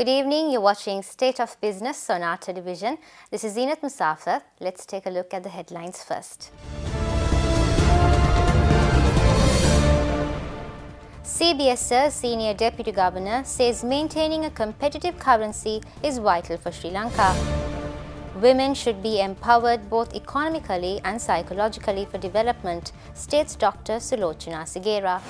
Good evening, you're watching State of Business on our television. This is Zeenat Musafir. Let's take a look at the headlines first. CBS's Senior Deputy Governor says maintaining a competitive currency is vital for Sri Lanka. Women should be empowered both economically and psychologically for development, states Dr. Sulochana Sigera.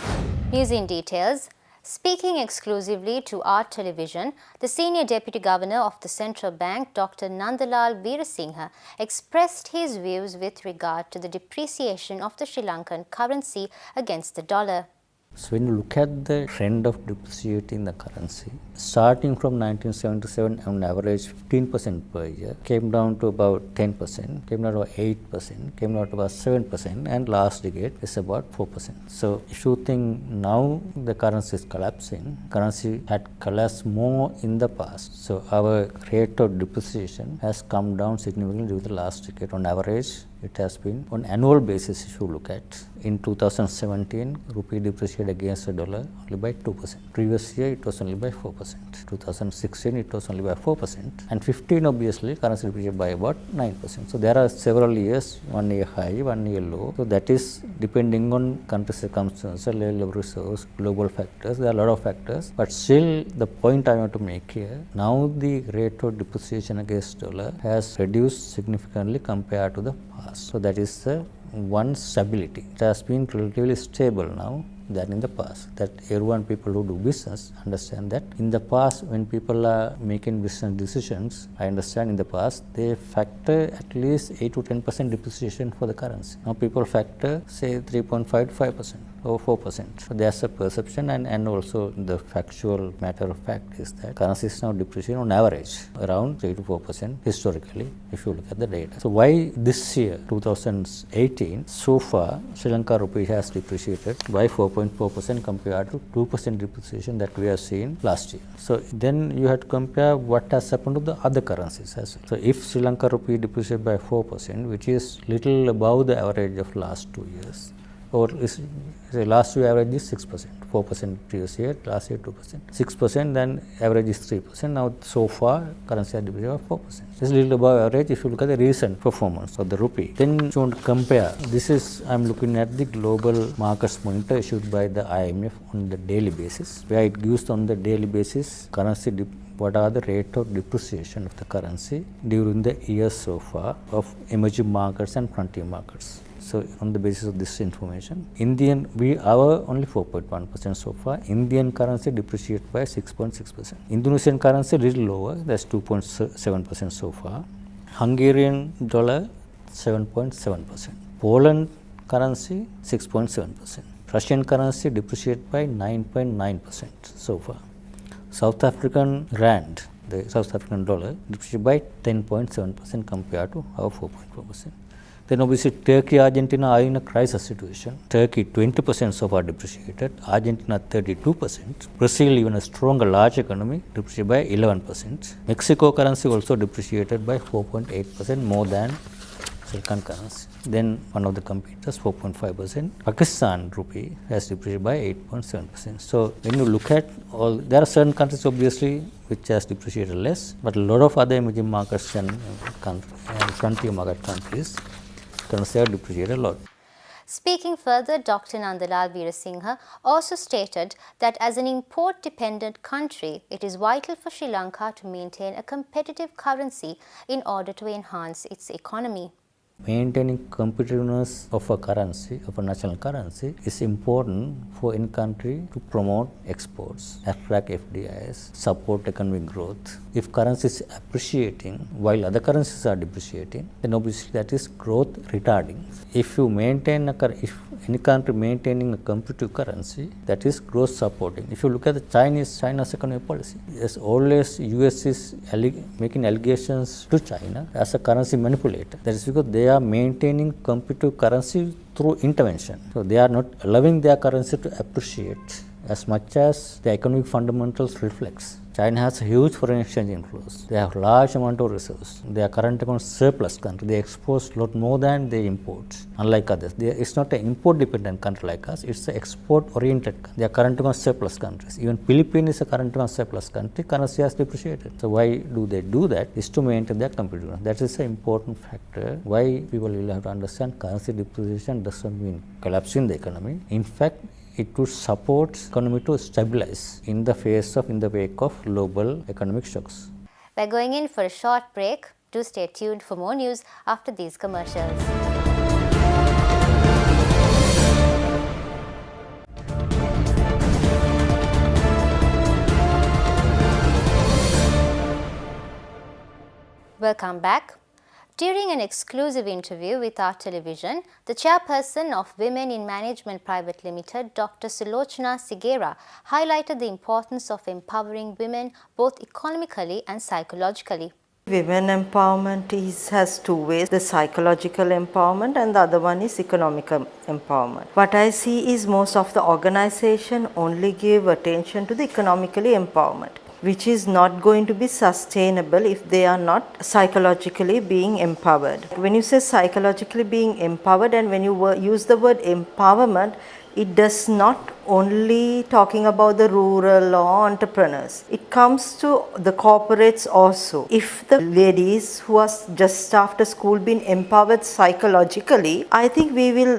News in details. Speaking exclusively to our television, the Senior Deputy Governor of the Central Bank, Dr. Nandalal Veerasinghe, expressed his views with regard to the depreciation of the Sri Lankan currency against the dollar. So when you look at the trend of depreciating the currency, starting from 1977 on average 15% per year, came down to about 10%, came down to 8%, came down to about 7%, and last decade is about 4%. So if you think now the currency is collapsing, currency had collapsed more in the past. So our rate of depreciation has come down significantly during the last decade. On average, it has been on annual basis. If you look at in 2017, rupee depreciated against the dollar only by 2%. Previous year it was only by 4%. 2016 it was only by 4%, and 15 obviously currency depreciated by about 9%. So there are several years, 1 year high, 1 year low. So that is depending on country circumstances, level of resource, global factors. There are a lot of factors, but still the point I want to make here, now the rate of depreciation against dollar has reduced significantly compared to the past. So that is the one stability. It has been relatively stable now than in the past. That everyone, people who do business understand that. In the past, when people are making business decisions, I understand in the past they factor at least 8 to 10% depreciation for the currency. Now people factor say 3.5 to 5% or 4%. So there's a perception, and also the factual matter of fact is that currency is now depreciating on average around 3 to 4% historically if you look at the data. So why this year 2018 so far Sri Lanka rupee has depreciated by 4.4% compared to 2% depreciation that we have seen last year. So then you have to compare what has happened to the other currencies as well. So if Sri Lanka rupee depreciated by 4%, which is little above the average of last 2 years, or last year average is 6%, 4% previous year, last year 2%, 6%, then average is 3%. Now so far currency has depreciated by 4%. This is little above average if you look at the recent performance of the rupee. Then if you want to compare, this is, I'm looking at the global markets monitor issued by the IMF on the daily basis, where it gives on the daily basis currency what are the rate of depreciation of the currency during the year so far of emerging markets and frontier markets. So on the basis of this information, our only 4.1% so far. Indian currency depreciated by 6.6%. Indonesian currency little lower, that's 2.7% so far. Hungarian dollar 7.7%. Poland currency 6.7%. Russian currency depreciated by 9.9% so far. South African rand, the South African dollar, depreciated by 10.7% compared to our 4.4%. Then obviously Turkey, Argentina are in a crisis situation. Turkey 20% so far depreciated, Argentina 32%, Brazil, even a stronger large economy, depreciated by 11%. Mexico currency also depreciated by 4.8% more than Sri Lankan currency. Then one of the competitors 4.5%. Pakistan rupee has depreciated by 8.7%. So when you look at all, there are certain countries obviously which has depreciated less, but a lot of other emerging markets and frontier market countries currency have depreciated a lot. Speaking further, Dr. Nandalal Veerasinghe also stated that as an import-dependent country, it is vital for Sri Lanka to maintain a competitive currency in order to enhance its economy. Maintaining competitiveness of a currency, of a national currency, is important for any country to promote exports, attract FDIs, support economic growth. If currency is appreciating while other currencies are depreciating, then obviously that is growth retarding. If you maintain if any country maintaining a competitive currency, that is growth supporting. If you look at the China's economic policy, yes, always US is making allegations to China as a currency manipulator. That is because they are maintaining competitive currency through intervention. So they are not allowing their currency to appreciate as much as the economic fundamentals reflects. China has huge foreign exchange inflows. They have large amount of reserves. They are current account surplus country. They export a lot more than they import, unlike others. It's not an import dependent country like us. It's an export oriented country. They are current account surplus countries. Even Philippines is a current account surplus country. Currency has depreciated. So why do they do that? Is to maintain their competitiveness. That is an important factor. Why people will have to understand currency depreciation doesn't mean collapsing the economy. In fact, it would support economy to stabilize in the wake of global economic shocks. We're going in for a short break. Do stay tuned for more news after these commercials. Welcome back. During an exclusive interview with our television, the chairperson of Women in Management Private Limited, Dr. Sulochana Sigera, highlighted the importance of empowering women both economically and psychologically. Women empowerment has two ways, the psychological empowerment and the other one is economical empowerment. What I see is most of the organization only give attention to the economically empowerment, which is not going to be sustainable if they are not psychologically being empowered. When you say psychologically being empowered and when you use the word empowerment, it does not only talking about the rural or entrepreneurs. It comes to the corporates also. If the ladies who are just after school been empowered psychologically, I think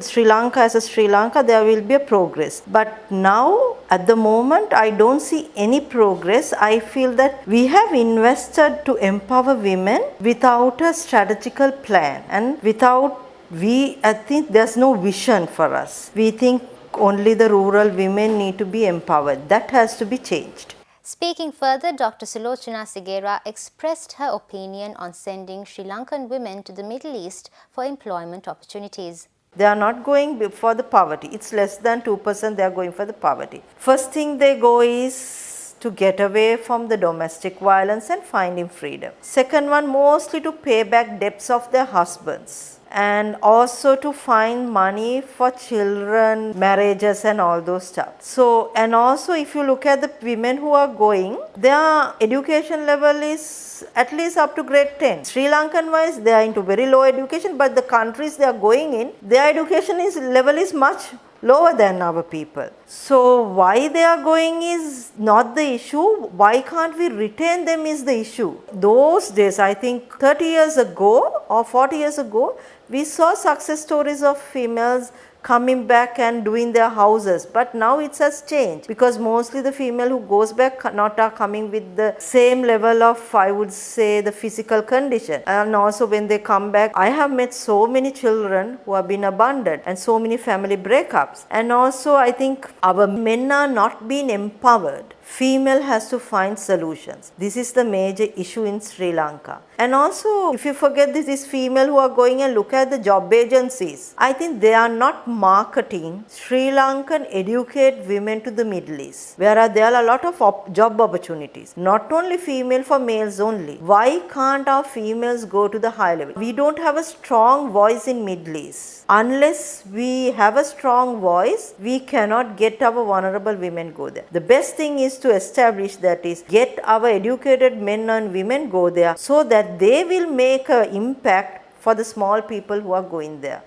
Sri Lanka, there will be a progress. But now, at the moment, I don't see any progress. I feel that we have invested to empower women without a strategical plan and I think there's no vision for us. We think only the rural women need to be empowered. That has to be changed. Speaking further, Dr. Sulochana Sigera expressed her opinion on sending Sri Lankan women to the Middle East for employment opportunities. They are not going for the poverty. It's less than 2% they are going for the poverty. First thing they go is to get away from the domestic violence and finding freedom. Second one, mostly to pay back debts of their husbands. And also to find money for children, marriages and all those stuff. So, and also if you look at the women who are going, their education level is at least up to grade 10. Sri Lankan wise, they are into very low education, but the countries they are going in, their education level is much lower than our people. So why they are going is not the issue. Why can't we retain them is the issue. Those days, I think 30 years ago or 40 years ago, we saw success stories of females coming back and doing their houses, but now it has changed because mostly the female who goes back not are coming with the same level of, I would say, the physical condition. And also when they come back, I have met so many children who have been abandoned and so many family breakups. And also I think our men are not being empowered. Female has to find solutions. This is the major issue in Sri Lanka. And also, if you forget this female who are going and look at the job agencies, I think they are not marketing Sri Lankan educate women to the Middle East, whereas there are a lot of job opportunities, not only female for males only. Why can't our females go to the high level? We don't have a strong voice in Middle East. Unless we have a strong voice, we cannot get our vulnerable women go there. The best thing is to establish that is get our educated men and women go there so that they will make an impact for the small people who are going there.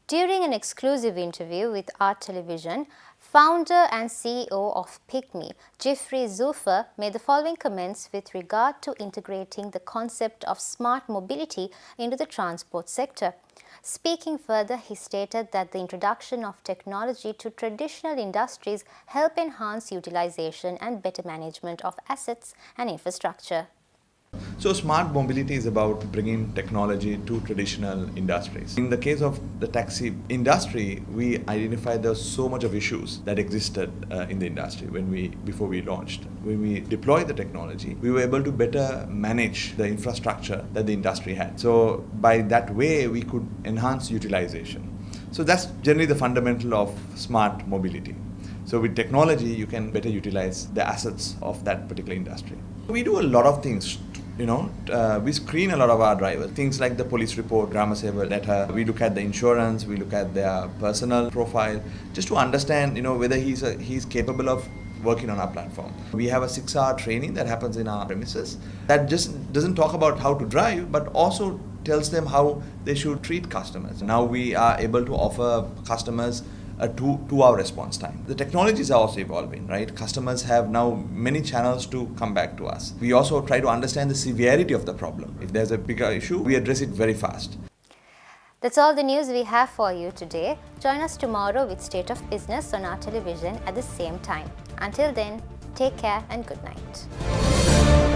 During an exclusive interview with Art Television, founder and CEO of Pygmy, Jeffrey Zufer, made the following comments with regard to integrating the concept of smart mobility into the transport sector. Speaking further, he stated that the introduction of technology to traditional industries help enhance utilization and better management of assets and infrastructure. So smart mobility is about bringing technology to traditional industries. In the case of the taxi industry, we identified there was so much of issues that existed in the industry before we launched. When we deployed the technology, we were able to better manage the infrastructure that the industry had. So by that way, we could enhance utilization. So that's generally the fundamental of smart mobility. So with technology, you can better utilize the assets of that particular industry. We do a lot of things. We screen a lot of our drivers. Things like the police report, Grama Seva letter. We look at the insurance. We look at their personal profile, just to understand, whether he's capable of working on our platform. We have a 6-hour training that happens in our premises that just doesn't talk about how to drive, but also tells them how they should treat customers. Now we are able to offer customers a two-hour response time. The technologies are also evolving, right? Customers have now many channels to come back to us. We also try to understand the severity of the problem. If there's a bigger issue, we address it very fast. That's all the news we have for you today. Join us tomorrow with State of Business on our television at the same time. Until then, take care and good night.